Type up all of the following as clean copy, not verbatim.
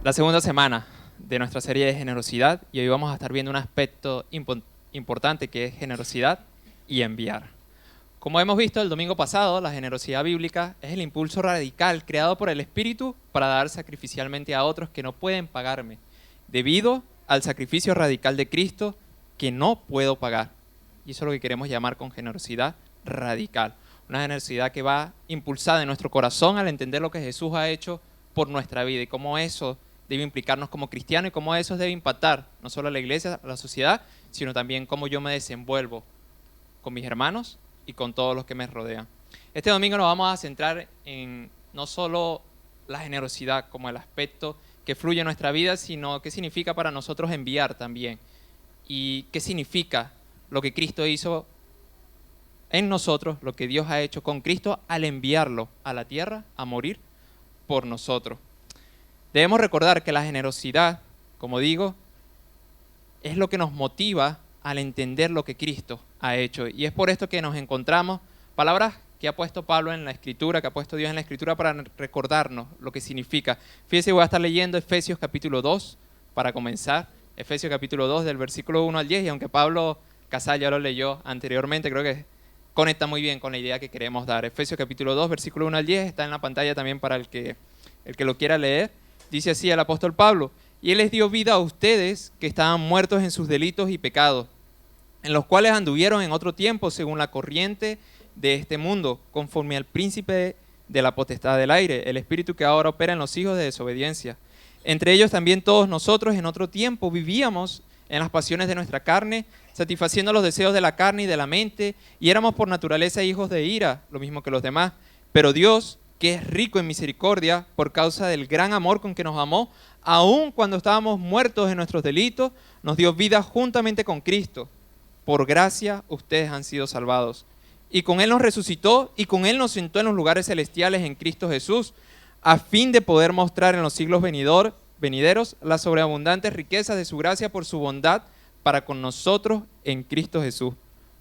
La segunda semana de nuestra serie de generosidad y hoy vamos a estar viendo un aspecto importante que es generosidad y enviar. Como hemos visto el domingo pasado, la generosidad bíblica es el impulso radical creado por el Espíritu para dar sacrificialmente a otros que no pueden pagarme, debido al sacrificio radical de Cristo que no puedo pagar. Y eso es lo que queremos llamar con generosidad radical. Una generosidad que va impulsada en nuestro corazón al entender lo que Jesús ha hecho por nuestra vida y cómo eso debe implicarnos como cristianos y cómo eso debe impactar no solo a la iglesia, a la sociedad, sino también cómo yo me desenvuelvo con mis hermanos y con todos los que me rodean. Este domingo nos vamos a centrar en no solo la generosidad como el aspecto que fluye en nuestra vida, sino qué significa para nosotros enviar también y qué significa lo que Cristo hizo en nosotros, lo que Dios ha hecho con Cristo al enviarlo a la tierra a morir por nosotros. Debemos recordar que la generosidad, como digo, es lo que nos motiva al entender lo que Cristo ha hecho. Y es por esto que nos encontramos palabras que ha puesto Pablo en la Escritura, que ha puesto Dios en la Escritura para recordarnos lo que significa. Fíjense, voy a estar leyendo Efesios capítulo 2 para comenzar. Efesios capítulo 2 del versículo 1 al 10. Y aunque Pablo Casal ya lo leyó anteriormente, creo que conecta muy bien con la idea que queremos dar. Efesios capítulo 2, versículo 1 al 10, está en la pantalla también para el que lo quiera leer. Dice así el apóstol Pablo: y Él les dio vida a ustedes que estaban muertos en sus delitos y pecados, en los cuales anduvieron en otro tiempo según la corriente de este mundo, conforme al príncipe de la potestad del aire, el espíritu que ahora opera en los hijos de desobediencia. Entre ellos también todos nosotros en otro tiempo vivíamos en las pasiones de nuestra carne, satisfaciendo los deseos de la carne y de la mente, y éramos por naturaleza hijos de ira, lo mismo que los demás. Pero Dios, que es rico en misericordia, por causa del gran amor con que nos amó, aun cuando estábamos muertos en nuestros delitos, nos dio vida juntamente con Cristo. Por gracia ustedes han sido salvados. Y con Él nos resucitó y con Él nos sentó en los lugares celestiales en Cristo Jesús, a fin de poder mostrar en los siglos venideros las sobreabundantes riquezas de su gracia por su bondad para con nosotros en Cristo Jesús.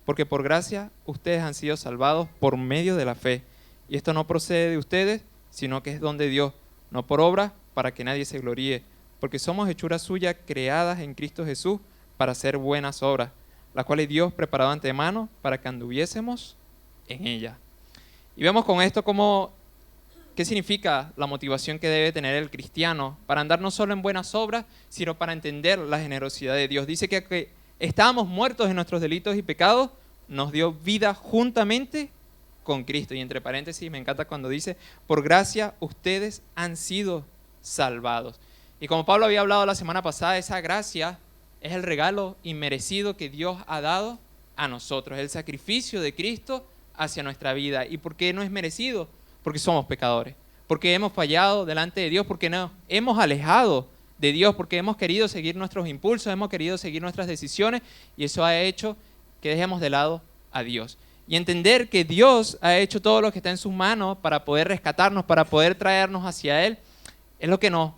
Porque por gracia ustedes han sido salvados por medio de la fe. Y esto no procede de ustedes, sino que es don de Dios, no por obra, para que nadie se gloríe. Porque somos hechuras suyas creadas en Cristo Jesús para hacer buenas obras, las cuales Dios preparó de antemano para que anduviésemos en ellas. Y vemos con esto qué significa la motivación que debe tener el cristiano para andar no solo en buenas obras, sino para entender la generosidad de Dios. Dice que estábamos muertos en nuestros delitos y pecados, nos dio vida juntamente con Cristo. Y entre paréntesis me encanta cuando dice: por gracia ustedes han sido salvados. Y como Pablo había hablado la semana pasada, esa gracia es el regalo inmerecido que Dios ha dado a nosotros, el sacrificio de Cristo hacia nuestra vida. ¿Y por qué no es merecido? Porque somos pecadores, porque hemos fallado delante de Dios, porque nos hemos alejado de Dios, porque hemos querido seguir nuestros impulsos, hemos querido seguir nuestras decisiones, y eso ha hecho que dejemos de lado a Dios. Y entender que Dios ha hecho todo lo que está en sus manos para poder rescatarnos, para poder traernos hacia Él, es lo que nos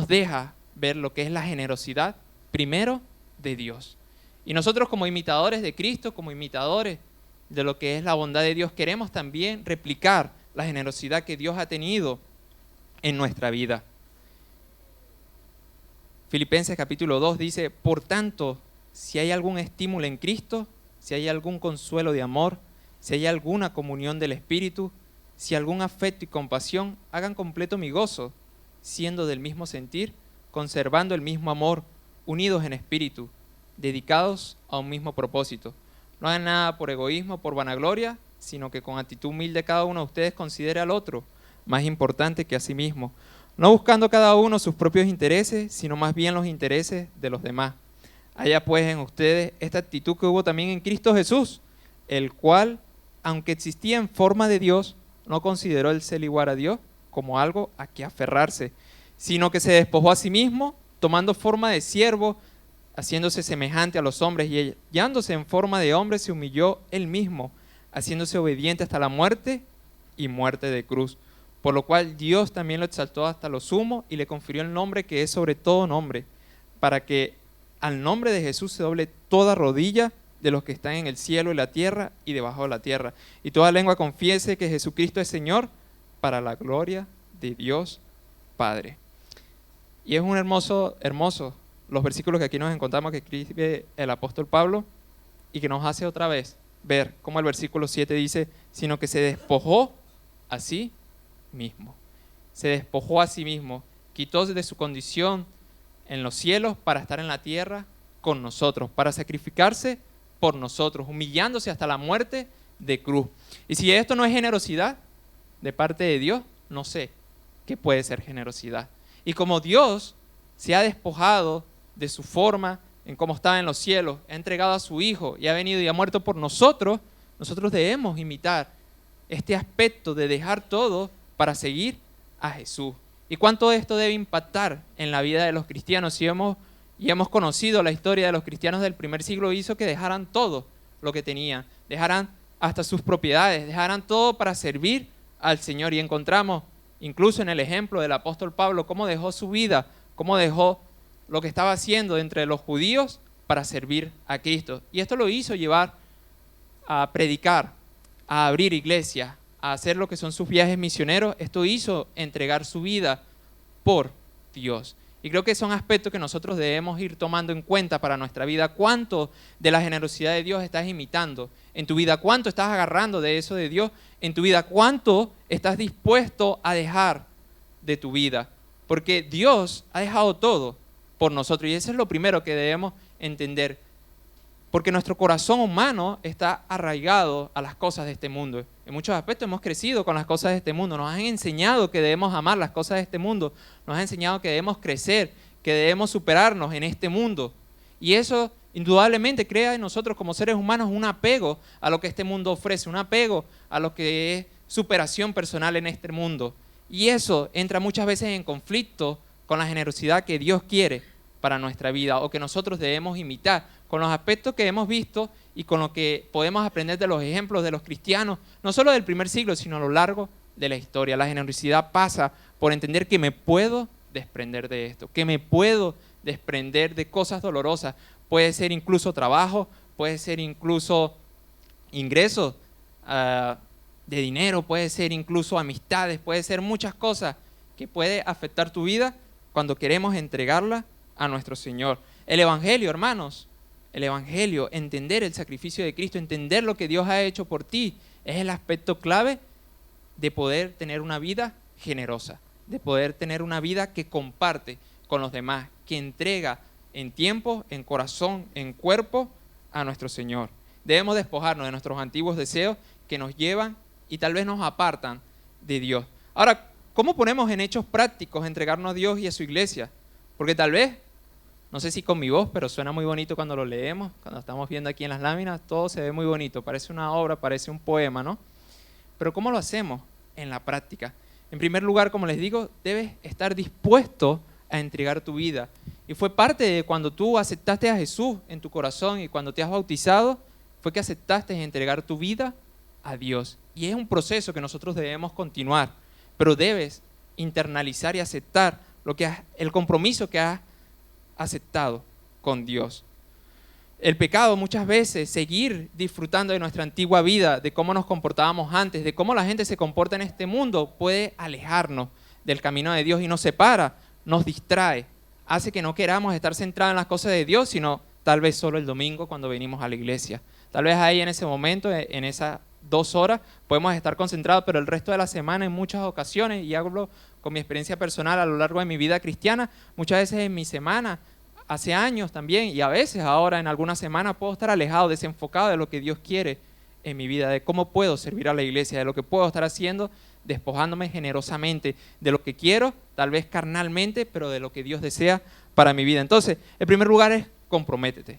deja ver lo que es la generosidad, primero, de Dios. Y nosotros como imitadores de Cristo, como imitadores de lo que es la bondad de Dios, queremos también replicar la generosidad que Dios ha tenido en nuestra vida. Filipenses capítulo 2 dice: por tanto, si hay algún estímulo en Cristo, si hay algún consuelo de amor, si hay alguna comunión del Espíritu, si algún afecto y compasión, hagan completo mi gozo, siendo del mismo sentir, conservando el mismo amor, unidos en espíritu, dedicados a un mismo propósito. No hagan nada por egoísmo, por vanagloria, sino que con actitud humilde cada uno de ustedes considere al otro más importante que a sí mismo, no buscando cada uno sus propios intereses, sino más bien los intereses de los demás. Haya pues en ustedes esta actitud que hubo también en Cristo Jesús, el cual, aunque existía en forma de Dios, no consideró el ser igual a Dios como algo a que aferrarse, sino que se despojó a sí mismo, tomando forma de siervo, haciéndose semejante a los hombres, y hallándose en forma de hombre, se humilló él mismo, haciéndose obediente hasta la muerte y muerte de cruz. Por lo cual Dios también lo exaltó hasta lo sumo y le confirió el nombre que es sobre todo nombre, para que al nombre de Jesús se doble toda rodilla de los que están en el cielo y la tierra y debajo de la tierra, y toda lengua confiese que Jesucristo es Señor, para la gloria de Dios Padre. Y es un hermoso los versículos que aquí nos encontramos que escribe el apóstol Pablo y que nos hace otra vez ver cómo el versículo 7 dice, sino que se despojó a sí mismo. Se despojó a sí mismo, quitó de su condición en los cielos para estar en la tierra con nosotros, para sacrificarse por nosotros, humillándose hasta la muerte de cruz. Y si esto no es generosidad de parte de Dios, no sé qué puede ser generosidad. Y como Dios se ha despojado de su forma en cómo estaba en los cielos, ha entregado a su Hijo y ha venido y ha muerto por nosotros, nosotros debemos imitar este aspecto de dejar todo para seguir a Jesús. ¿Y cuánto esto debe impactar en la vida de los cristianos? Si hemos conocido la historia de los cristianos del primer siglo, hizo que dejaran todo lo que tenían, dejaran hasta sus propiedades, dejaran todo para servir al Señor. Y encontramos, incluso en el ejemplo del apóstol Pablo, cómo dejó su vida, cómo dejó lo que estaba haciendo entre los judíos para servir a Cristo. Y esto lo hizo llevar a predicar, a abrir iglesias, a hacer lo que son sus viajes misioneros. Esto hizo entregar su vida por Dios. Y creo que son aspectos que nosotros debemos ir tomando en cuenta para nuestra vida. ¿Cuánto de la generosidad de Dios estás imitando en tu vida? ¿Cuánto estás agarrando de eso de Dios en tu vida? ¿Cuánto estás dispuesto a dejar de tu vida? Porque Dios ha dejado todo por nosotros. Y eso es lo primero que debemos entender. Porque nuestro corazón humano está arraigado a las cosas de este mundo. En muchos aspectos hemos crecido con las cosas de este mundo. Nos han enseñado que debemos amar las cosas de este mundo. Nos han enseñado que debemos crecer, que debemos superarnos en este mundo. Y eso indudablemente crea en nosotros como seres humanos un apego a lo que este mundo ofrece, un apego a lo que es superación personal en este mundo. Y eso entra muchas veces en conflicto con la generosidad que Dios quiere para nuestra vida o que nosotros debemos imitar, con los aspectos que hemos visto y con lo que podemos aprender de los ejemplos de los cristianos, no solo del primer siglo, sino a lo largo de la historia. La generosidad pasa por entender que me puedo desprender de esto, que me puedo desprender de cosas dolorosas. Puede ser incluso trabajo, puede ser incluso ingresos de dinero, puede ser incluso amistades, puede ser muchas cosas que puede afectar tu vida cuando queremos entregarla a nuestro Señor. El Evangelio, hermanos, el Evangelio, entender el sacrificio de Cristo, entender lo que Dios ha hecho por ti, es el aspecto clave de poder tener una vida generosa, de poder tener una vida que comparte con los demás, que entrega en tiempo, en corazón, en cuerpo a nuestro Señor. Debemos despojarnos de nuestros antiguos deseos que nos llevan y tal vez nos apartan de Dios. Ahora, ¿cómo ponemos en hechos prácticos entregarnos a Dios y a su iglesia? Porque tal vez, no sé si con mi voz, pero suena muy bonito cuando lo leemos, cuando estamos viendo aquí en las láminas, todo se ve muy bonito, parece una obra, parece un poema, ¿no? Pero ¿cómo lo hacemos en la práctica? En primer lugar, como les digo, debes estar dispuesto a entregar tu vida. Y fue parte de cuando tú aceptaste a Jesús en tu corazón y cuando te has bautizado, fue que aceptaste entregar tu vida a Dios. Y es un proceso que nosotros debemos continuar, pero debes internalizar y aceptar el compromiso que has aceptado con Dios. El pecado muchas veces, seguir disfrutando de nuestra antigua vida, de cómo nos comportábamos antes, de cómo la gente se comporta en este mundo, puede alejarnos del camino de Dios y nos separa, nos distrae, hace que no queramos estar centrados en las cosas de Dios, sino tal vez solo el domingo cuando venimos a la iglesia. Tal vez ahí en ese momento, en esas 2 horas, podemos estar concentrados, pero el resto de la semana en muchas ocasiones, y hablo con mi experiencia personal a lo largo de mi vida cristiana, muchas veces en mi semana, hace años también, y a veces ahora en algunas semanas puedo estar alejado, desenfocado de lo que Dios quiere en mi vida, de cómo puedo servir a la iglesia, de lo que puedo estar haciendo, despojándome generosamente de lo que quiero, tal vez carnalmente, pero de lo que Dios desea para mi vida. Entonces, el primer lugar es comprométete.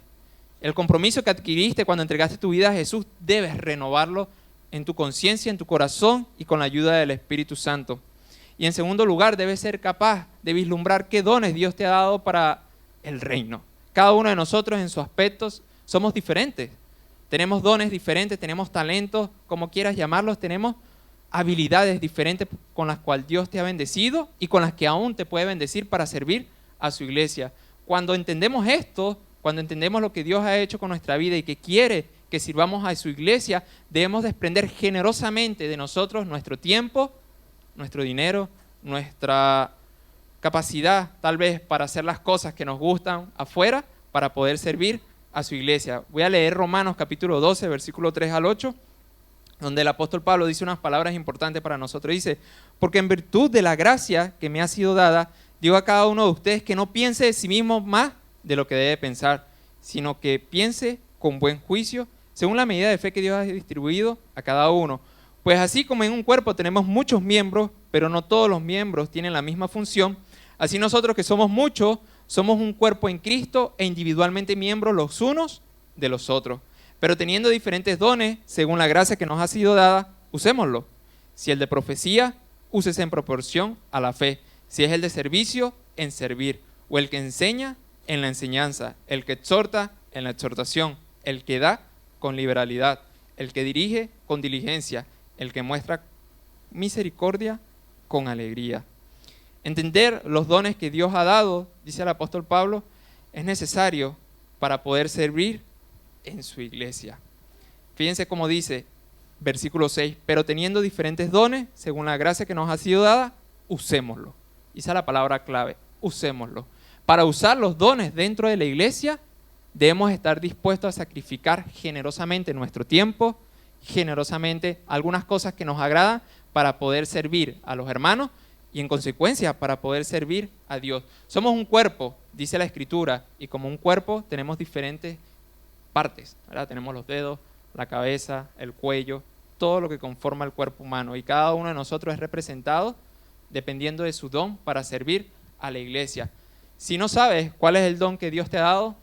El compromiso que adquiriste cuando entregaste tu vida a Jesús, debes renovarlo en tu conciencia, en tu corazón y con la ayuda del Espíritu Santo. Y en segundo lugar, debes ser capaz de vislumbrar qué dones Dios te ha dado para el reino. Cada uno de nosotros en sus aspectos somos diferentes. Tenemos dones diferentes, tenemos talentos, como quieras llamarlos, tenemos habilidades diferentes con las cuales Dios te ha bendecido y con las que aún te puede bendecir para servir a su iglesia. Cuando entendemos esto, cuando entendemos lo que Dios ha hecho con nuestra vida y que quiere que sirvamos a su iglesia, debemos desprender generosamente de nosotros nuestro tiempo, nuestro dinero, nuestra capacidad tal vez para hacer las cosas que nos gustan afuera para poder servir a su iglesia. Voy a leer Romanos capítulo 12, versículo 3 al 8, donde el apóstol Pablo dice unas palabras importantes para nosotros. Dice, porque en virtud de la gracia que me ha sido dada, digo a cada uno de ustedes que no piense de sí mismo más de lo que debe pensar, sino que piense con buen juicio, según la medida de fe que Dios ha distribuido a cada uno. Pues así como en un cuerpo tenemos muchos miembros, pero no todos los miembros tienen la misma función, así nosotros que somos muchos, somos un cuerpo en Cristo e individualmente miembros los unos de los otros. Pero teniendo diferentes dones, según la gracia que nos ha sido dada, usémoslo. Si el de profecía, úsese en proporción a la fe. Si es el de servicio, en servir. O el que enseña, en la enseñanza. El que exhorta, en la exhortación. El que da, con liberalidad. El que dirige, con diligencia. El que muestra misericordia, con alegría. Entender los dones que Dios ha dado, dice el apóstol Pablo, es necesario para poder servir en su iglesia. Fíjense cómo dice, versículo 6, pero teniendo diferentes dones, según la gracia que nos ha sido dada, usémoslo. Esa es la palabra clave, usémoslo. Para usar los dones dentro de la iglesia, debemos estar dispuestos a sacrificar generosamente nuestro tiempo, generosamente algunas cosas que nos agradan para poder servir a los hermanos y en consecuencia para poder servir a Dios. Somos un cuerpo, dice la Escritura, y como un cuerpo tenemos diferentes partes, ¿verdad? Tenemos los dedos, la cabeza, el cuello, todo lo que conforma el cuerpo humano y cada uno de nosotros es representado dependiendo de su don para servir a la iglesia. Si no sabes cuál es el don que Dios te ha dado,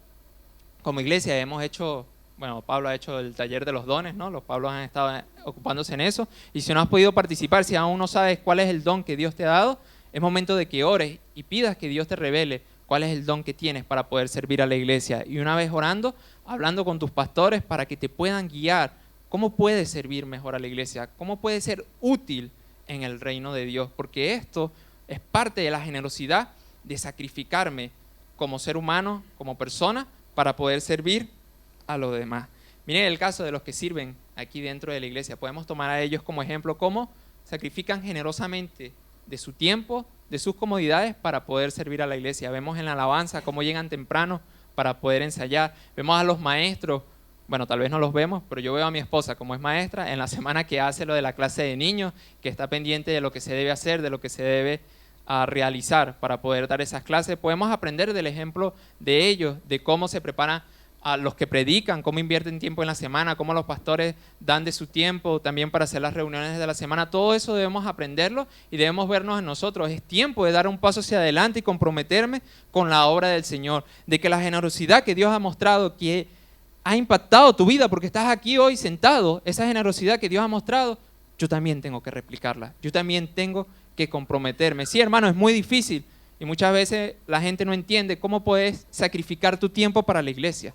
como iglesia hemos hecho, bueno, Pablo ha hecho el taller de los dones, ¿no? Los Pablos han estado ocupándose en eso. Y si no has podido participar, si aún no sabes cuál es el don que Dios te ha dado, es momento de que ores y pidas que Dios te revele cuál es el don que tienes para poder servir a la iglesia. Y una vez orando, hablando con tus pastores para que te puedan guiar. ¿Cómo puedes servir mejor a la iglesia? ¿Cómo puedes ser útil en el reino de Dios? Porque esto es parte de la generosidad de sacrificarme como ser humano, como persona, para poder servir a los demás. Miren el caso de los que sirven aquí dentro de la iglesia. Podemos tomar a ellos como ejemplo cómo sacrifican generosamente de su tiempo, de sus comodidades para poder servir a la iglesia. Vemos en la alabanza cómo llegan temprano para poder ensayar. Vemos a los maestros, bueno, tal vez no los vemos, pero yo veo a mi esposa como es maestra en la semana que hace lo de la clase de niños, que está pendiente de lo que se debe hacer, de lo que se debe realizar para poder dar esas clases. Podemos aprender del ejemplo de ellos, de cómo se preparan a los que predican, cómo invierten tiempo en la semana, cómo los pastores dan de su tiempo también para hacer las reuniones de la semana. Todo eso debemos aprenderlo y debemos vernos en nosotros. Es tiempo de dar un paso hacia adelante y comprometerme con la obra del Señor, de que la generosidad que Dios ha mostrado, que ha impactado tu vida porque estás aquí hoy sentado, esa generosidad que Dios ha mostrado, yo también tengo que replicarla, yo también tengo que comprometerme. Sí, hermano, es muy difícil y muchas veces la gente no entiende cómo puedes sacrificar tu tiempo para la iglesia.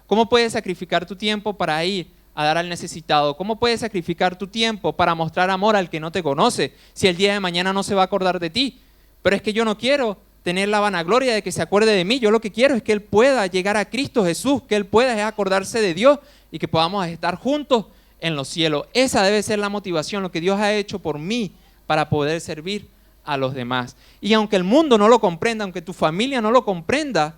¿Cómo puedes sacrificar tu tiempo para ir a dar al necesitado? ¿Cómo puedes sacrificar tu tiempo para mostrar amor al que no te conoce si el día de mañana no se va a acordar de ti? Pero es que yo no quiero tener la vanagloria de que se acuerde de mí. Yo lo que quiero es que él pueda llegar a Cristo Jesús, que él pueda acordarse de Dios y que podamos estar juntos en los cielos. Esa debe ser la motivación, lo que Dios ha hecho por mí para poder servir a los demás. Y aunque el mundo no lo comprenda, aunque tu familia no lo comprenda,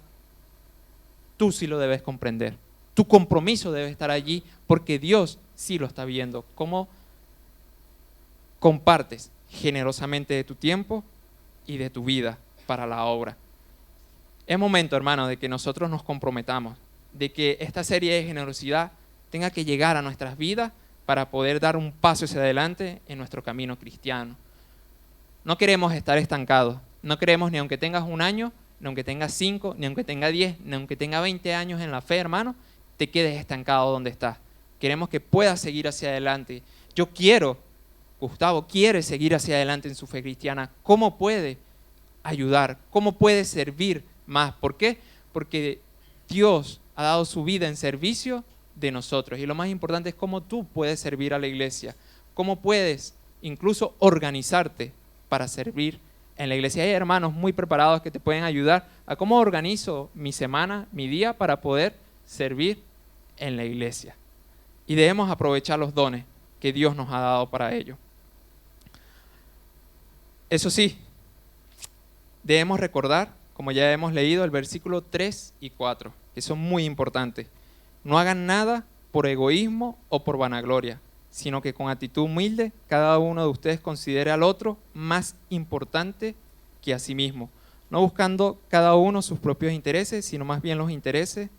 tú sí lo debes comprender. Tu compromiso debe estar allí porque Dios sí lo está viendo. Cómo compartes generosamente de tu tiempo y de tu vida para la obra. Es momento, hermano, de que nosotros nos comprometamos, de que esta serie de generosidad tenga que llegar a nuestras vidas para poder dar un paso hacia adelante en nuestro camino cristiano. No queremos estar estancados. No queremos ni aunque tengas 1 año, ni aunque tengas 5, ni aunque tengas 10, ni aunque tengas 20 años en la fe, hermano, te quedes estancado donde estás. Queremos que puedas seguir hacia adelante. Yo quiero, Gustavo quiere seguir hacia adelante en su fe cristiana. ¿Cómo puede ayudar? ¿Cómo puede servir más? ¿Por qué? Porque Dios ha dado su vida en servicio de nosotros. Y lo más importante es cómo tú puedes servir a la iglesia. Cómo puedes incluso organizarte para servir en la iglesia. Hay hermanos muy preparados que te pueden ayudar a cómo organizo mi semana, mi día para poder servir en la iglesia. Y debemos aprovechar los dones que Dios nos ha dado para ello. Eso sí, debemos recordar, como ya hemos leído, el versículo 3 y 4, que son muy importantes. No hagan nada por egoísmo o por vanagloria, sino que con actitud humilde cada uno de ustedes considere al otro más importante que a sí mismo, no buscando cada uno sus propios intereses, sino más bien los intereses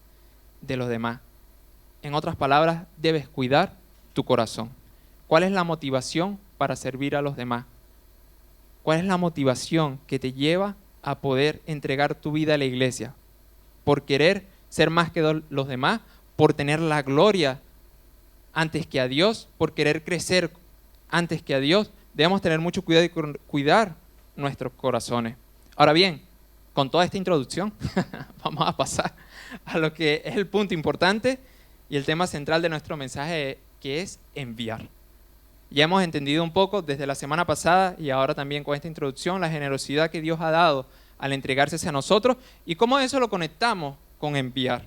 de los demás. En otras palabras, debes cuidar tu corazón. ¿Cuál es la motivación para servir a los demás? ¿Cuál es la motivación que te lleva a poder entregar tu vida a la iglesia? ¿Por querer ser más que los demás? ¿Por tener la gloria antes que a Dios? ¿Por querer crecer antes que a Dios? Debemos tener mucho cuidado y cuidar nuestros corazones. Ahora bien, con toda esta introducción, vamos a pasar a lo que es el punto importante y el tema central de nuestro mensaje, que es enviar. Ya hemos entendido un poco desde la semana pasada y ahora también con esta introducción la generosidad que Dios ha dado al entregarse hacia nosotros y cómo eso lo conectamos con enviar.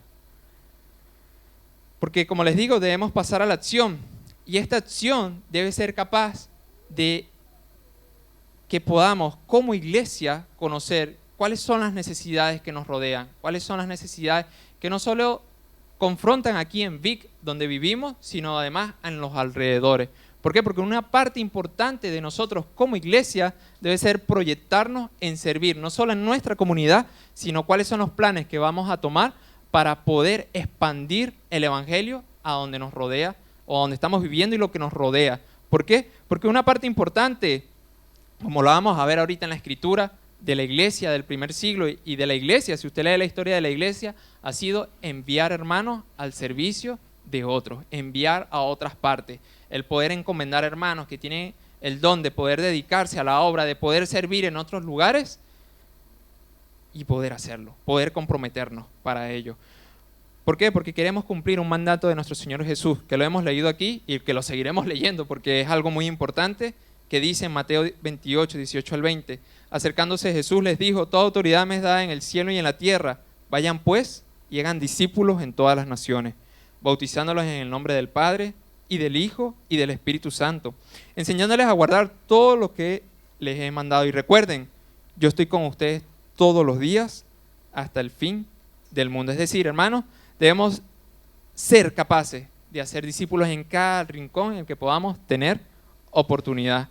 Porque como les digo, debemos pasar a la acción y esta acción debe ser capaz de que podamos como iglesia conocer cuáles son las necesidades que nos rodean, cuáles son las necesidades que no solo confrontan aquí en Vic, donde vivimos, sino además en los alrededores. ¿Por qué? Porque una parte importante de nosotros como iglesia debe ser proyectarnos en servir, no solo en nuestra comunidad, sino cuáles son los planes que vamos a tomar para poder expandir el evangelio a donde nos rodea o donde estamos viviendo y lo que nos rodea. ¿Por qué? Porque una parte importante, como lo vamos a ver ahorita en la escritura, de la iglesia del primer siglo y de la iglesia, si usted lee la historia de la iglesia, ha sido enviar hermanos al servicio de otros, enviar a otras partes, el poder encomendar hermanos que tienen el don de poder dedicarse a la obra, de poder servir en otros lugares y poder hacerlo, poder comprometernos para ello. ¿Por qué? Porque queremos cumplir un mandato de nuestro Señor Jesús, que lo hemos leído aquí y que lo seguiremos leyendo porque es algo muy importante, que dice en Mateo 28, 18 al 20, acercándose Jesús les dijo, toda autoridad me es dada en el cielo y en la tierra, vayan pues y hagan discípulos en todas las naciones, bautizándolos en el nombre del Padre y del Hijo y del Espíritu Santo, enseñándoles a guardar todo lo que les he mandado. Y recuerden, yo estoy con ustedes todos los días hasta el fin del mundo. Es decir, hermanos, debemos ser capaces de hacer discípulos en cada rincón en el que podamos tener oportunidad.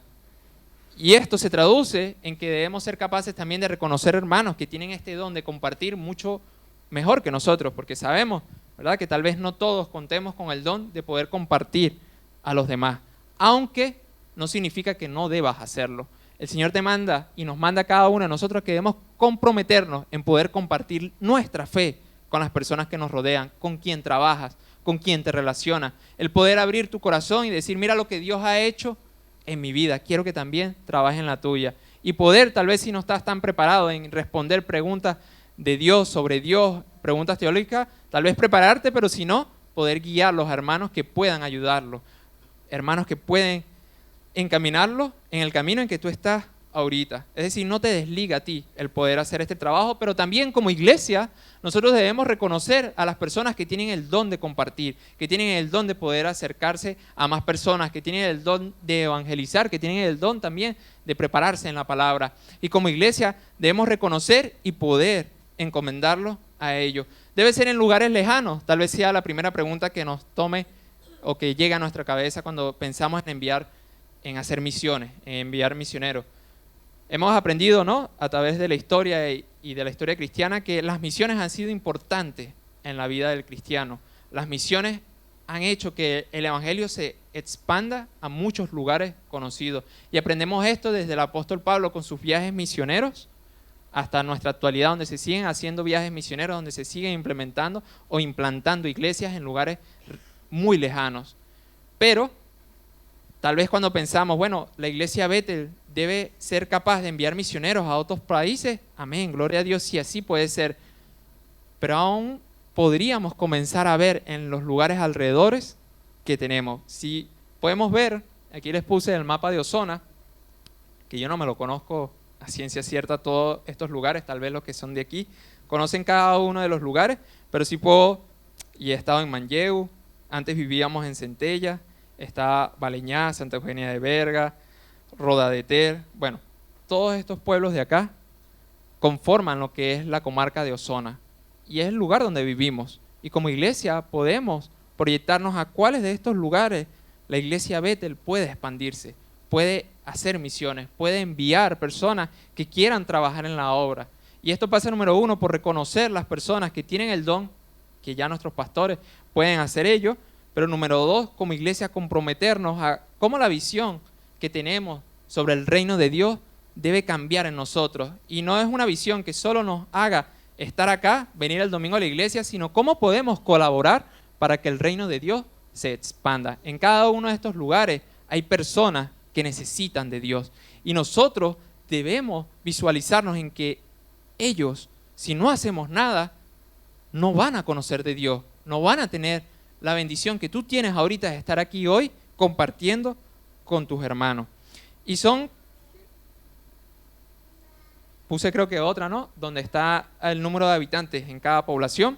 Y esto se traduce en que debemos ser capaces también de reconocer hermanos que tienen este don de compartir mucho mejor que nosotros, porque sabemos, ¿verdad?, que tal vez no todos contemos con el don de poder compartir a los demás, aunque no significa que no debas hacerlo. El Señor te manda y nos manda a cada uno de nosotros que debemos comprometernos en poder compartir nuestra fe con las personas que nos rodean, con quien trabajas, con quien te relacionas, el poder abrir tu corazón y decir, mira lo que Dios ha hecho en mi vida, quiero que también trabaje en la tuya. Y poder, tal vez si no estás tan preparado en responder preguntas de Dios, sobre Dios, preguntas teológicas, tal vez prepararte, pero si no, poder guiar a los hermanos que puedan ayudarlos, hermanos que pueden encaminarlos en el camino en que tú estás ahorita. Es decir, no te desliga a ti el poder hacer este trabajo, pero también como iglesia nosotros debemos reconocer a las personas que tienen el don de compartir, que tienen el don de poder acercarse a más personas, que tienen el don de evangelizar, que tienen el don también de prepararse en la palabra. Y como iglesia debemos reconocer y poder encomendarlos a ellos. Debe ser en lugares lejanos, tal vez sea la primera pregunta que nos tome o que llega a nuestra cabeza cuando pensamos en enviar, en hacer misiones, en enviar misioneros. Hemos aprendido, ¿no?, a través de la historia y de la historia cristiana, que las misiones han sido importantes en la vida del cristiano. Las misiones han hecho que el evangelio se expanda a muchos lugares conocidos. Y aprendemos esto desde el apóstol Pablo con sus viajes misioneros hasta nuestra actualidad, donde se siguen haciendo viajes misioneros, donde se siguen implementando o implantando iglesias en lugares muy lejanos. Pero tal vez cuando pensamos, bueno, la iglesia Bethel debe ser capaz de enviar misioneros a otros países, amén, gloria a Dios, si así puede ser. Pero aún podríamos comenzar a ver en los lugares alrededores que tenemos. Si podemos ver, aquí les puse el mapa de Ozona, que yo no me lo conozco a ciencia cierta todos estos lugares, tal vez los que son de aquí conocen cada uno de los lugares, pero sí puedo, y he estado en Manlleu, antes vivíamos en Centella, está Baleñá, Santa Eugenia de Berga, Roda de Ter, bueno, todos estos pueblos de acá conforman lo que es la comarca de Osona. Y es el lugar donde vivimos. Y como iglesia podemos proyectarnos a cuáles de estos lugares la iglesia Bethel puede expandirse, puede hacer misiones, puede enviar personas que quieran trabajar en la obra. Y esto pasa, número uno, por reconocer las personas que tienen el don, que ya nuestros pastores pueden hacer ello, pero número dos, como iglesia, comprometernos a cómo la visión que tenemos sobre el reino de Dios debe cambiar en nosotros. Y no es una visión que solo nos haga estar acá, venir el domingo a la iglesia, sino cómo podemos colaborar para que el reino de Dios se expanda. En cada uno de estos lugares hay personas que necesitan de Dios. Y nosotros debemos visualizarnos en que ellos, si no hacemos nada, no van a conocer de Dios, no van a tener la bendición que tú tienes ahorita de estar aquí hoy compartiendo con tus hermanos. Y puse creo que otra, ¿no? Donde está el número de habitantes en cada población.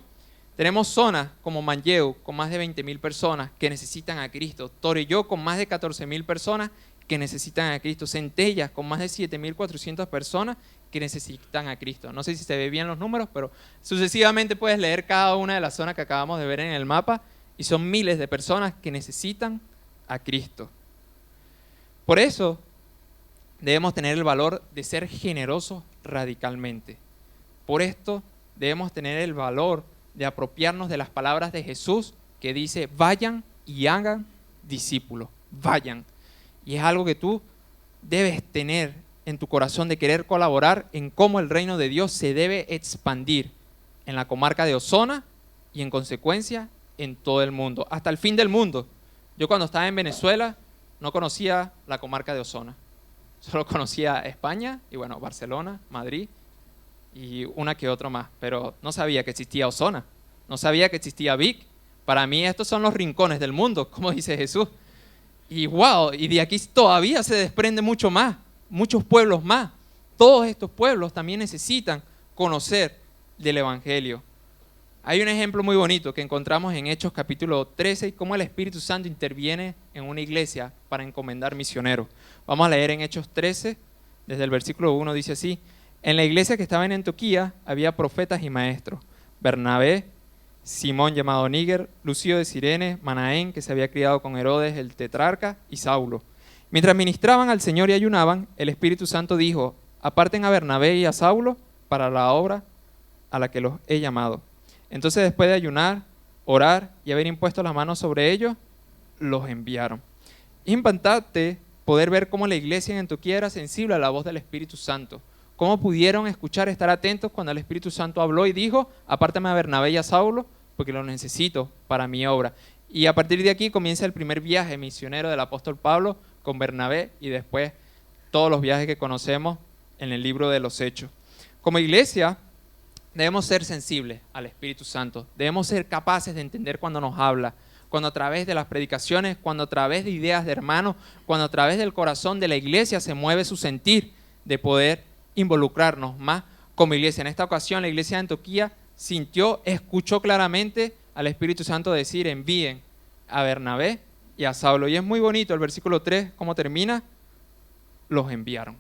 Tenemos zonas como Manlleu, con más de 20.000 personas que necesitan a Cristo. Torelló, con más de 14.000 personas que necesitan a Cristo. Centellas, con más de 7.400 personas que necesitan a Cristo. No sé si se ve bien los números, pero sucesivamente puedes leer cada una de las zonas que acabamos de ver en el mapa y son miles de personas que necesitan a Cristo. Por eso debemos tener el valor de ser generosos radicalmente. Por esto debemos tener el valor de apropiarnos de las palabras de Jesús que dice: vayan y hagan discípulos, vayan. Y es algo que tú debes tener en tu corazón, de querer colaborar en cómo el reino de Dios se debe expandir en la comarca de Osona y en consecuencia en todo el mundo, hasta el fin del mundo. Yo cuando estaba en Venezuela no conocía la comarca de Osona, solo conocía España y bueno, Barcelona, Madrid y una que otra más, pero no sabía que existía Osona, no sabía que existía Vic. Para mí estos son los rincones del mundo, como dice Jesús. Y wow, y de aquí todavía se desprende mucho más, muchos pueblos más. Todos estos pueblos también necesitan conocer del Evangelio. Hay un ejemplo muy bonito que encontramos en Hechos capítulo 13 y cómo el Espíritu Santo interviene en una iglesia para encomendar misioneros. Vamos a leer en Hechos 13, desde el versículo 1, dice así: en la iglesia que estaba en Antioquía había profetas y maestros: Bernabé, Simón llamado Níger, Lucio de Cirene, Manaén, que se había criado con Herodes el tetrarca, y Saulo. Mientras ministraban al Señor y ayunaban, el Espíritu Santo dijo: aparten a Bernabé y a Saulo para la obra a la que los he llamado. Entonces, después de ayunar, orar y haber impuesto las manos sobre ellos, los enviaron. Es impactante poder ver cómo la iglesia en Antioquía era sensible a la voz del Espíritu Santo. Cómo pudieron escuchar, estar atentos cuando el Espíritu Santo habló y dijo: apártame a Bernabé y a Saulo porque los necesito para mi obra. Y a partir de aquí comienza el primer viaje misionero del apóstol Pablo con Bernabé y después todos los viajes que conocemos en el libro de los Hechos. Como iglesia debemos ser sensibles al Espíritu Santo, debemos ser capaces de entender cuando nos habla, cuando a través de las predicaciones, cuando a través de ideas de hermanos, cuando a través del corazón de la iglesia se mueve su sentir de poder involucrarnos más como iglesia. En esta ocasión la iglesia de Antioquía escuchó claramente al Espíritu Santo decir: envíen a Bernabé y a Saulo. Y es muy bonito el versículo 3, ¿cómo termina? Los enviaron.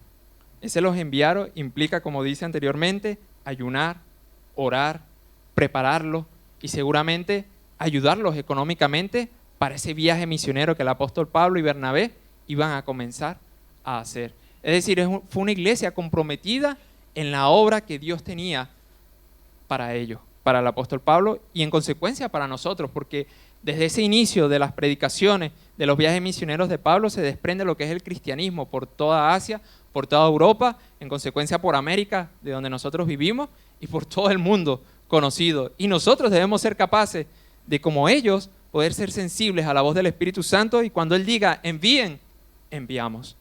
Ese los enviaron implica, como dice anteriormente, ayunar, orar, prepararlos y seguramente ayudarlos económicamente para ese viaje misionero que el apóstol Pablo y Bernabé iban a comenzar a hacer. Es decir, fue una iglesia comprometida en la obra que Dios tenía para ellos, para el apóstol Pablo y en consecuencia para nosotros, porque desde ese inicio de las predicaciones, de los viajes misioneros de Pablo, se desprende lo que es el cristianismo por toda Asia, por toda Europa, en consecuencia por América, de donde nosotros vivimos, y por todo el mundo conocido. Y nosotros debemos ser capaces de, como ellos, poder ser sensibles a la voz del Espíritu Santo y cuando Él diga envíen, enviamos,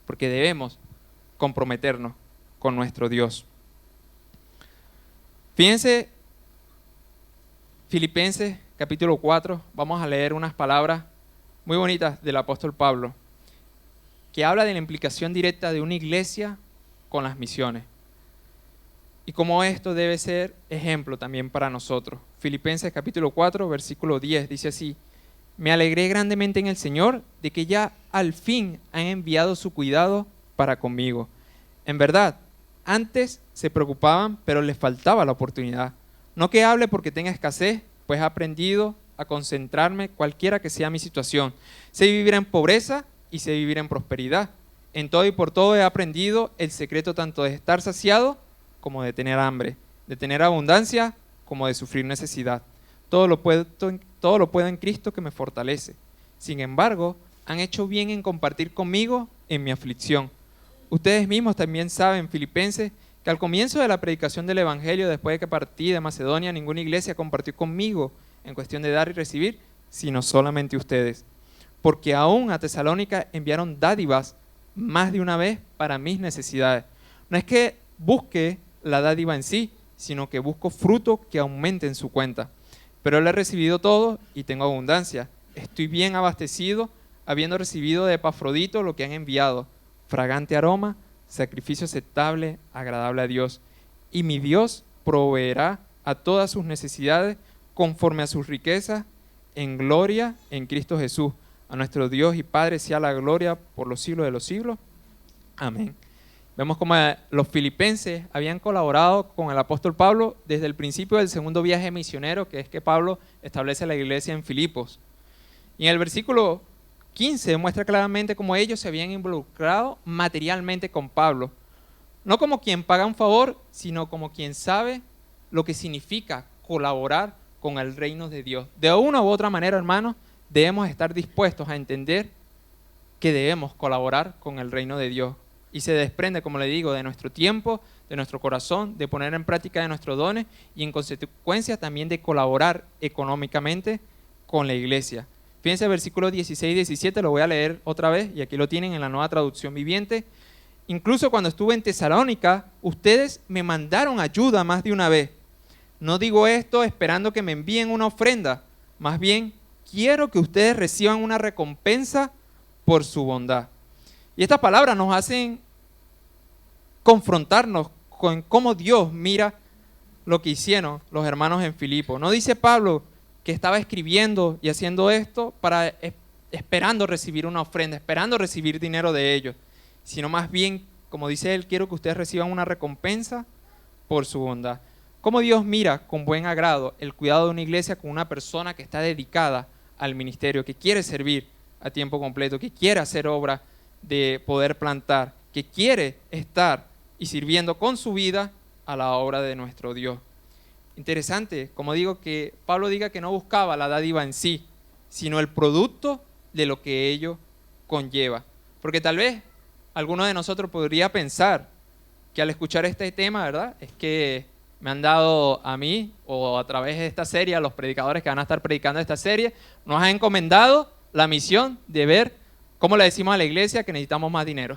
porque debemos comprometernos con nuestro Dios. Fíjense, Filipenses capítulo 4, vamos a leer unas palabras muy bonitas del apóstol Pablo, que habla de la implicación directa de una iglesia con las misiones y cómo esto debe ser ejemplo también para nosotros. Filipenses capítulo 4, versículo 10, dice así: me alegré grandemente en el Señor de que ya al fin han enviado su cuidado para conmigo. En verdad, Antes se preocupaban, pero les faltaba la oportunidad. No que hable porque tenga escasez, pues he aprendido a concentrarme cualquiera que sea mi situación. Sé vivir en pobreza y sé vivir en prosperidad. En todo y por todo he aprendido el secreto tanto de estar saciado como de tener hambre, de tener abundancia como de sufrir necesidad. Todo lo puedo en Cristo que me fortalece. Sin embargo, han hecho bien en compartir conmigo en mi aflicción. Ustedes mismos también saben, filipenses, que al comienzo de la predicación del Evangelio, después de que partí de Macedonia, ninguna iglesia compartió conmigo en cuestión de dar y recibir, sino solamente ustedes. Porque aún a Tesalónica enviaron dádivas más de una vez para mis necesidades. No es que busque la dádiva en sí, sino que busco fruto que aumente en su cuenta. Pero lo he recibido todo y tengo abundancia. Estoy bien abastecido, habiendo recibido de Epafrodito lo que han enviado, fragante aroma, sacrificio aceptable, agradable a Dios. Y mi Dios proveerá a todas sus necesidades conforme a sus riquezas en gloria en Cristo Jesús. A nuestro Dios y Padre sea la gloria por los siglos de los siglos. Amén. Vemos como los filipenses habían colaborado con el apóstol Pablo desde el principio del segundo viaje misionero, que es que Pablo establece la iglesia en Filipos. Y en el versículo 15 muestra claramente cómo ellos se habían involucrado materialmente con Pablo. No como quien paga un favor, sino como quien sabe lo que significa colaborar con el reino de Dios. De una u otra manera, hermanos, debemos estar dispuestos a entender que debemos colaborar con el reino de Dios. Y se desprende, como le digo, de nuestro tiempo, de nuestro corazón, de poner en práctica de nuestros dones y en consecuencia también de colaborar económicamente con la iglesia. Fíjense el versículo 16 y 17, lo voy a leer otra vez y aquí lo tienen en la Nueva Traducción Viviente. Incluso cuando estuve en Tesalónica, ustedes me mandaron ayuda más de una vez. No digo esto esperando que me envíen una ofrenda, más bien quiero que ustedes reciban una recompensa por su bondad. Y estas palabras nos hacen confrontarnos con cómo Dios mira lo que hicieron los hermanos en Filipo. No dice Pablo que estaba escribiendo y haciendo esto esperando recibir una ofrenda, esperando recibir dinero de ellos, sino más bien, como dice él, quiero que ustedes reciban una recompensa por su bondad. Cómo Dios mira con buen agrado el cuidado de una iglesia con una persona que está dedicada al ministerio, que quiere servir a tiempo completo, que quiere hacer obra de poder plantar, que quiere estar y sirviendo con su vida a la obra de nuestro Dios. Interesante, como digo, que Pablo diga que no buscaba la dádiva en sí, sino el producto de lo que ello conlleva. Porque tal vez alguno de nosotros podría pensar que al escuchar este tema, ¿verdad? Es que me han dado a mí, o a través de esta serie, a los predicadores que van a estar predicando esta serie, nos han encomendado la misión de ver cómo le decimos a la iglesia que necesitamos más dinero.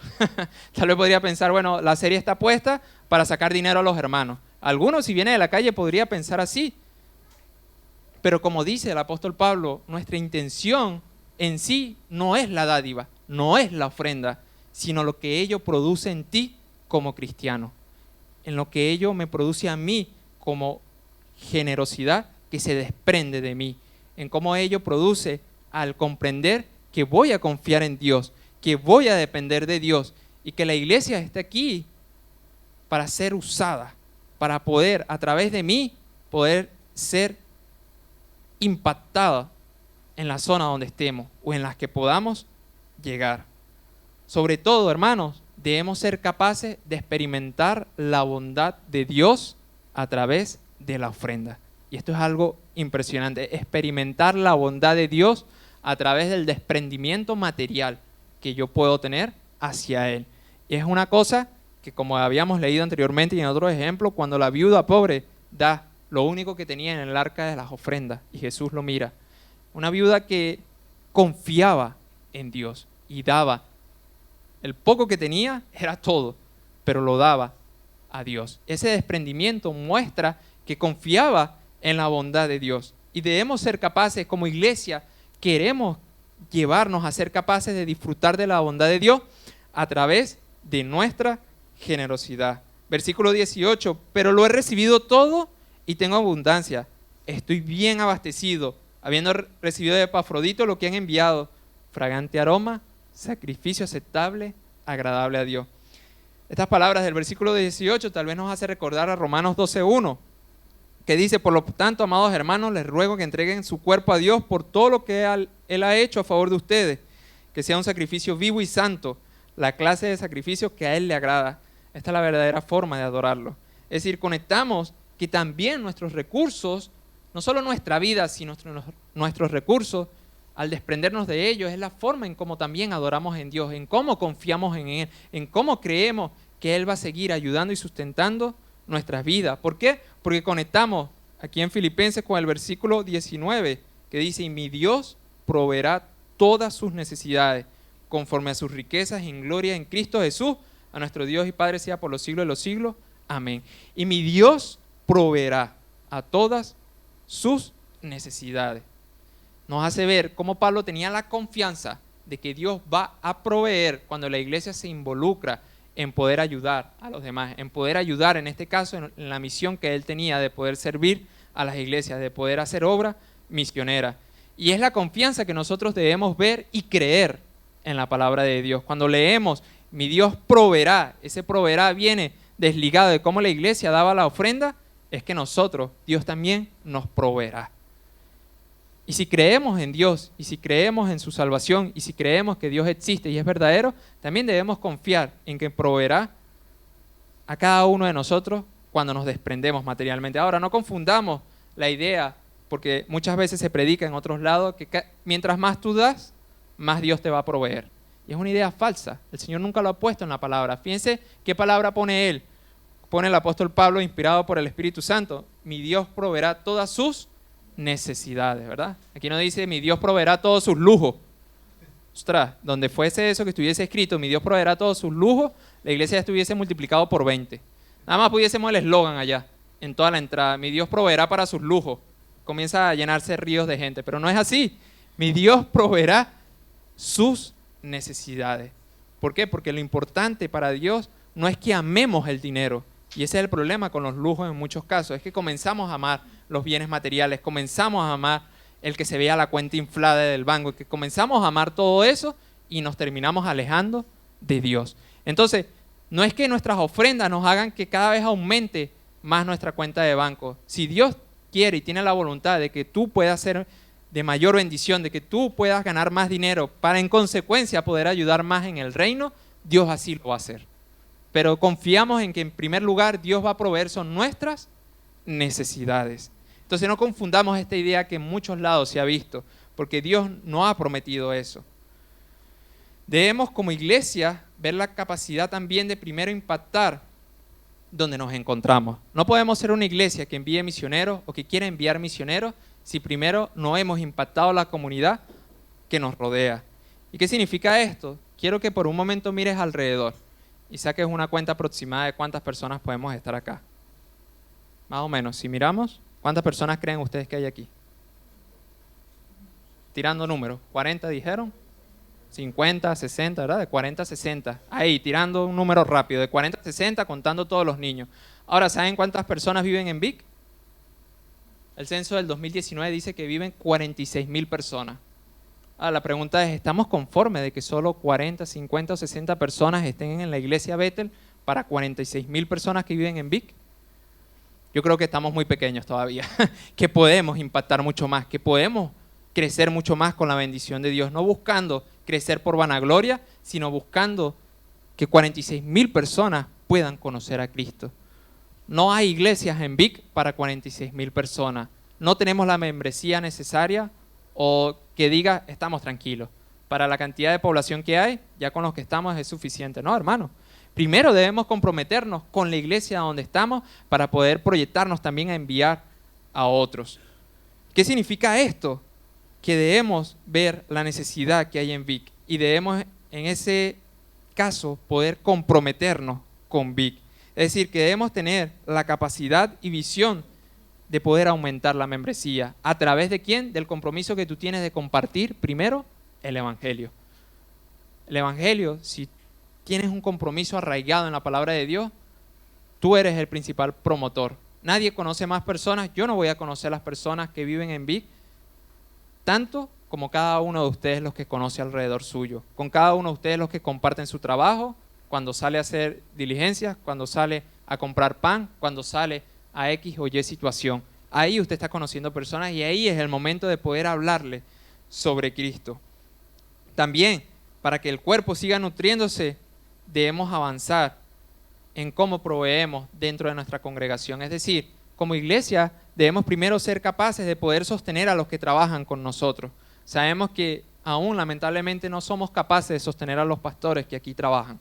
Tal vez podría pensar, bueno, la serie está puesta para sacar dinero a los hermanos. Algunos, si viene de la calle, podría pensar así. Pero como dice el apóstol Pablo, nuestra intención en sí no es la dádiva, no es la ofrenda, sino lo que ello produce en ti como cristiano. En lo que ello me produce a mí como generosidad que se desprende de mí. En cómo ello produce al comprender que voy a confiar en Dios, que voy a depender de Dios y que la iglesia está aquí para ser usada, para poder a través de mí poder ser impactada en la zona donde estemos o en las que podamos llegar. Sobre todo, hermanos, debemos ser capaces de experimentar la bondad de Dios a través de la ofrenda. Y esto es algo impresionante, experimentar la bondad de Dios a través del desprendimiento material que yo puedo tener hacia Él. Y es una cosa que, como habíamos leído anteriormente y en otros ejemplos, cuando la viuda pobre da lo único que tenía en el arca de las ofrendas y Jesús lo mira. Una viuda que confiaba en Dios y daba. El poco que tenía era todo, pero lo daba a Dios. Ese desprendimiento muestra que confiaba en la bondad de Dios. Y debemos ser capaces como iglesia, queremos llevarnos a ser capaces de disfrutar de la bondad de Dios a través de nuestra generosidad. Versículo 18, pero lo he recibido todo y tengo abundancia. Estoy bien abastecido, habiendo recibido de Epafrodito lo que han enviado, fragante aroma, sacrificio aceptable, agradable a Dios. Estas palabras del versículo 18 tal vez nos hace recordar a Romanos 12:1, que dice: por lo tanto, amados hermanos, les ruego que entreguen su cuerpo a Dios por todo lo que Él ha hecho a favor de ustedes, que sea un sacrificio vivo y santo, la clase de sacrificio que a Él le agrada. Esta es la verdadera forma de adorarlo. Es decir, conectamos que también nuestros recursos, no solo nuestra vida, sino nuestros recursos, al desprendernos de ellos, es la forma en cómo también adoramos en Dios, en cómo confiamos en Él, en cómo creemos que Él va a seguir ayudando y sustentando nuestras vidas. ¿Por qué? Porque conectamos aquí en Filipenses con el versículo 19, que dice: y mi Dios proveerá todas sus necesidades, conforme a sus riquezas en gloria en Cristo Jesús. A nuestro Dios y Padre sea por los siglos de los siglos. Amén. Y mi Dios proveerá a todas sus necesidades. Nos hace ver cómo Pablo tenía la confianza de que Dios va a proveer cuando la iglesia se involucra en poder ayudar a los demás, en poder ayudar, en este caso, en la misión que él tenía de poder servir a las iglesias, de poder hacer obra misionera. Y es la confianza que nosotros debemos ver y creer en la palabra de Dios. Cuando leemos, mi Dios proveerá, ese proveerá viene desligado de cómo la iglesia daba la ofrenda, es que nosotros, Dios también nos proveerá. Y si creemos en Dios, y si creemos en su salvación, y si creemos que Dios existe y es verdadero, también debemos confiar en que proveerá a cada uno de nosotros cuando nos desprendemos materialmente. Ahora, no confundamos la idea, porque muchas veces se predica en otros lados que mientras más tú das, más Dios te va a proveer. Y es una idea falsa. El Señor nunca lo ha puesto en la palabra. Fíjense qué palabra pone Él. Pone el apóstol Pablo, inspirado por el Espíritu Santo: mi Dios proveerá todas sus necesidades, ¿verdad? Aquí no dice: mi Dios proveerá todos sus lujos. Ostras, donde fuese eso que estuviese escrito, mi Dios proveerá todos sus lujos, la iglesia ya estuviese multiplicado por 20. Nada más pudiésemos el eslogan allá, en toda la entrada: mi Dios proveerá para sus lujos. Comienza a llenarse ríos de gente, pero no es así. Mi Dios proveerá sus necesidades. ¿Por qué? Porque lo importante para Dios no es que amemos el dinero, y ese es el problema con los lujos en muchos casos, es que comenzamos a amar los bienes materiales, comenzamos a amar el que se vea la cuenta inflada del banco, que comenzamos a amar todo eso y nos terminamos alejando de Dios. Entonces, no es que nuestras ofrendas nos hagan que cada vez aumente más nuestra cuenta de banco. Si Dios quiere y tiene la voluntad de que tú puedas ser de mayor bendición, de que tú puedas ganar más dinero para en consecuencia poder ayudar más en el reino, Dios así lo va a hacer. Pero confiamos en que en primer lugar Dios va a proveer son nuestras necesidades. Entonces no confundamos esta idea que en muchos lados se ha visto, porque Dios no ha prometido eso. Debemos como iglesia ver la capacidad también de primero impactar donde nos encontramos. No podemos ser una iglesia que envíe misioneros o que quiera enviar misioneros si primero no hemos impactado la comunidad que nos rodea. ¿Y qué significa esto? Quiero que por un momento mires alrededor y saques una cuenta aproximada de cuántas personas podemos estar acá. Más o menos, si miramos, ¿cuántas personas creen ustedes que hay aquí? Tirando números, ¿40 dijeron? 50, 60, ¿verdad? De 40 a 60. Ahí, tirando un número rápido, de 40 a 60, contando todos los niños. Ahora, ¿saben cuántas personas viven en Vic? El censo del 2019 dice que viven 46,000 personas. Ahora, la pregunta es, ¿estamos conformes de que solo 40, 50 o 60 personas estén en la iglesia Bethel para 46,000 personas que viven en Vic? Yo creo que estamos muy pequeños todavía, que podemos impactar mucho más, que podemos crecer mucho más con la bendición de Dios, no buscando crecer por vanagloria, sino buscando que 46,000 personas puedan conocer a Cristo. No hay iglesias en Vic para 46,000 personas. No tenemos la membresía necesaria o que diga estamos tranquilos. Para la cantidad de población que hay, ya con los que estamos es suficiente. No, hermano. Primero debemos comprometernos con la iglesia donde estamos para poder proyectarnos también a enviar a otros. ¿Qué significa esto? Que debemos ver la necesidad que hay en Vic y debemos en ese caso poder comprometernos con Vic. Es decir, que debemos tener la capacidad y visión de poder aumentar la membresía. ¿A través de quién? Del compromiso que tú tienes de compartir primero el Evangelio. El Evangelio, si tienes un compromiso arraigado en la palabra de Dios, tú eres el principal promotor. Nadie conoce más personas. Yo no voy a conocer las personas que viven en Vic tanto como cada uno de ustedes los que conoce alrededor suyo. Con cada uno de ustedes los que comparten su trabajo, cuando sale a hacer diligencias, cuando sale a comprar pan, cuando sale a X o Y situación. Ahí usted está conociendo personas y ahí es el momento de poder hablarle sobre Cristo. También, para que el cuerpo siga nutriéndose, debemos avanzar en cómo proveemos dentro de nuestra congregación. Es decir, como iglesia debemos primero ser capaces de poder sostener a los que trabajan con nosotros. Sabemos que aún lamentablemente no somos capaces de sostener a los pastores que aquí trabajan.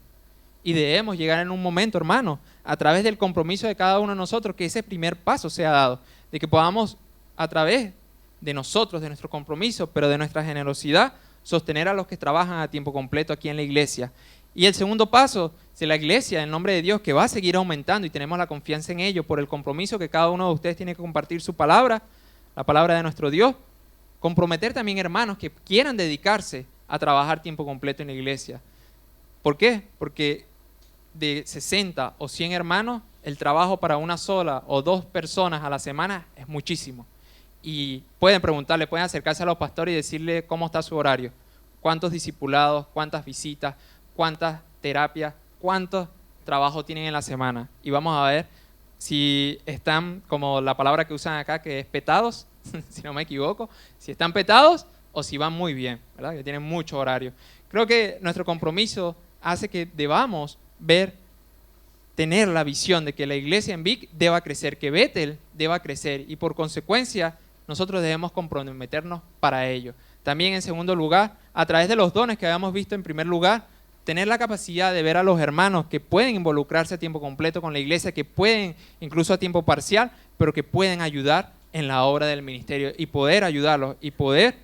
Y debemos llegar en un momento, hermano, a través del compromiso de cada uno de nosotros, que ese primer paso sea dado, de que podamos a través de nosotros, de nuestro compromiso, pero de nuestra generosidad, sostener a los que trabajan a tiempo completo aquí en la iglesia. Y el segundo paso, si la iglesia, en nombre de Dios, que va a seguir aumentando y tenemos la confianza en ello por el compromiso que cada uno de ustedes tiene que compartir su palabra, la palabra de nuestro Dios, comprometer también hermanos que quieran dedicarse a trabajar tiempo completo en la iglesia. ¿Por qué? Porque de 60 o 100 hermanos, el trabajo para una sola o dos personas a la semana es muchísimo. Y pueden preguntarle, pueden acercarse a los pastores y decirle cómo está su horario, cuántos discipulados, cuántas visitas, cuántas terapias, cuántos trabajos tienen en la semana. Y vamos a ver si están, como la palabra que usan acá, que es petados, si no me equivoco, si están petados o si van muy bien, ¿verdad? Que tienen mucho horario. Creo que nuestro compromiso hace que debamos tener la visión de que la iglesia en Vic deba crecer, que Bethel deba crecer y por consecuencia nosotros debemos comprometernos para ello. También en segundo lugar, a través de los dones que habíamos visto en primer lugar, tener la capacidad de ver a los hermanos que pueden involucrarse a tiempo completo con la iglesia, que pueden incluso a tiempo parcial, pero que pueden ayudar en la obra del ministerio y poder ayudarlos y poder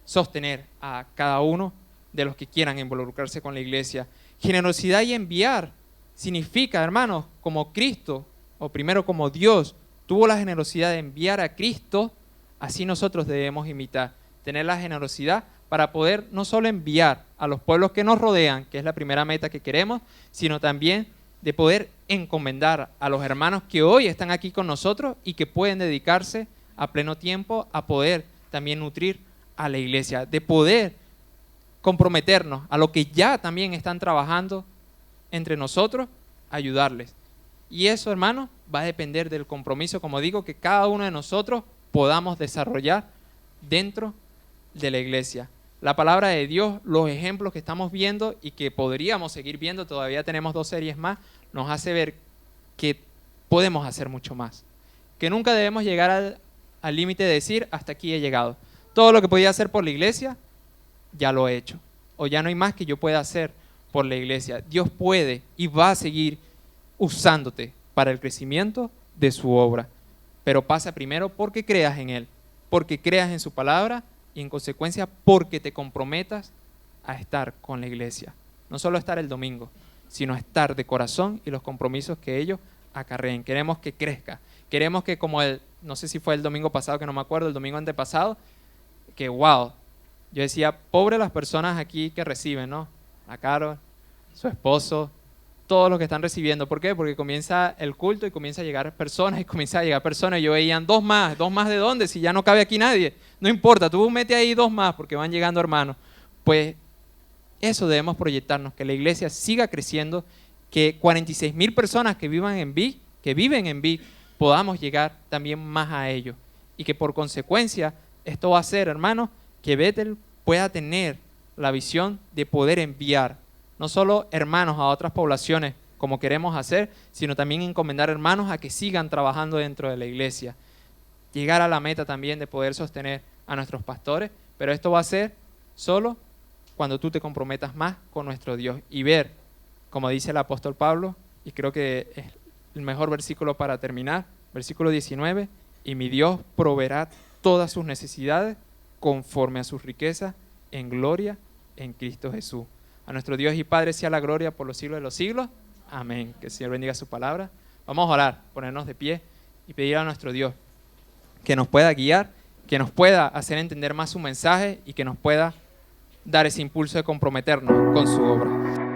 sostener a cada uno de los que quieran involucrarse con la iglesia. Generosidad y enviar significa, hermanos, como Cristo, o primero como Dios, tuvo la generosidad de enviar a Cristo, así nosotros debemos imitar, tener la generosidad para poder no solo enviar a los pueblos que nos rodean, que es la primera meta que queremos, sino también de poder encomendar a los hermanos que hoy están aquí con nosotros y que pueden dedicarse a pleno tiempo a poder también nutrir a la iglesia, de poder comprometernos a lo que ya también están trabajando entre nosotros, ayudarles. Y eso, hermanos, va a depender del compromiso, como digo, que cada uno de nosotros podamos desarrollar dentro de la iglesia. La palabra de Dios, los ejemplos que estamos viendo y que podríamos seguir viendo, todavía tenemos 2 series más, nos hace ver que podemos hacer mucho más. Que nunca debemos llegar al límite de decir, hasta aquí he llegado. Todo lo que podía hacer por la iglesia, ya lo he hecho. O ya no hay más que yo pueda hacer por la iglesia. Dios puede y va a seguir usándote para el crecimiento de su obra. Pero pasa primero porque creas en Él, porque creas en su palabra y en consecuencia porque te comprometas a estar con la iglesia. No solo estar el domingo, sino estar de corazón y los compromisos que ellos acarreen. Queremos que crezca. Queremos que como no sé si fue el domingo pasado, que no me acuerdo, el domingo antepasado, que wow, yo decía, pobre las personas aquí que reciben, ¿no? A Carol, su esposo, todos los que están recibiendo. ¿Por qué? Porque comienza el culto y comienza a llegar personas y comienza a llegar personas. Y yo veían 2 más. ¿2 más de dónde? Si ya no cabe aquí nadie. No importa, tú mete ahí 2 más porque van llegando hermanos. Pues eso debemos proyectarnos, que la iglesia siga creciendo, que 46,000 personas que viven en Vic, podamos llegar también más a ellos. Y que por consecuencia esto va a hacer, hermanos, que Bethel pueda tener la visión de poder enviar no solo hermanos a otras poblaciones como queremos hacer, sino también encomendar hermanos a que sigan trabajando dentro de la iglesia. Llegar a la meta también de poder sostener a nuestros pastores, pero esto va a ser solo cuando tú te comprometas más con nuestro Dios y ver, como dice el apóstol Pablo, y creo que es el mejor versículo para terminar, versículo 19, y mi Dios proveerá todas sus necesidades conforme a sus riquezas en gloria en Cristo Jesús. A nuestro Dios y Padre sea la gloria por los siglos de los siglos. Amén. Que el Señor bendiga su palabra. Vamos a orar, ponernos de pie y pedir a nuestro Dios que nos pueda guiar, que nos pueda hacer entender más su mensaje y que nos pueda dar ese impulso de comprometernos con su obra.